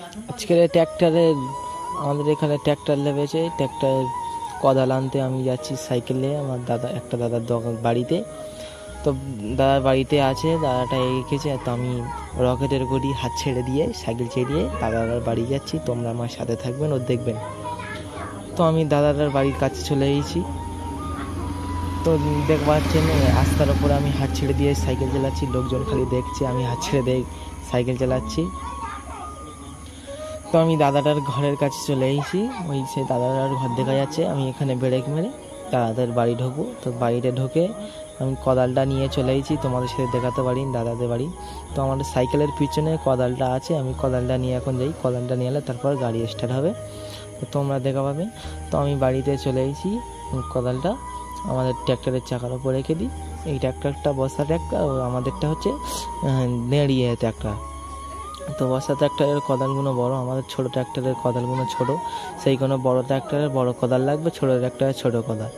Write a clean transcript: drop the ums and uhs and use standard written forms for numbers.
আজকের ট্র্যাক্টরের আমাদের এখানে ট্র্যাক্টর লেগেছে। ট্র্যাক্টর কোদাল আনতে আমি যাচ্ছি সাইকেলে আমার দাদার বাড়িতে। তো দাদার বাড়িতে আছে, দাদাটা এঁকেছে, তো আমি রকেটের গড়ি হাত ছেড়ে দিয়ে সাইকেল চালিয়ে দাদার বাড়ি যাচ্ছি। তোমরা আমার সাথে থাকবেন ও দেখবেন। তো আমি দাদার বাড়ির কাছে চলে এসেছি। তো দেখতে পাচ্ছেন রাস্তার ওপরে আমি হাত ছেড়ে দিয়ে সাইকেল চালাচ্ছি। লোকজন খালি দেখছে আমি হাত ছেড়ে সাইকেল চালাচ্ছি। তো আমি দাদাটার ঘরের কাছে চলে এসেছি। সে দাদাটার ঘর দেখা যাচ্ছে। আমি এখানে ব্রেক মেরে দাদাদের বাড়ি ঢুকবো। তো বাড়িতে ঢুকে আমি কোদালটা নিয়ে চলে এসেছি, তোমাদের সাথে দেখাতে পারি দাদাদের বাড়ি। তো আমার সাইকেলের পিছনে কোদালটা আছে, আমি কোদালটা নিয়ে এখন যাই। কোদালটা নিয়ে এলে তারপর গাড়ি স্টার্ট হবে, তো তোমরা দেখা পাবে। তো আমি বাড়িতে চলে এসেছি। কোদালটা আমাদের ট্র্যাক্টরের চাকার উপর রেখে দিই। এই ট্র্যাক্টরটা বর্ষা ট্র্যাক্টর, আমাদেরটা হচ্ছে নেড়িয়ে ট্র্যাক্টর। তো বর্ষা ট্র্যাক্টরের কোদালগুলো বড়, আমাদের ছোটো ট্র্যাক্টরের কোদালগুলো ছোটো। সেই কোনো বড় ট্র্যাক্টরের বড় কোদাল লাগবে, ছোটো ট্র্যাক্টরের ছোটো কোদাল।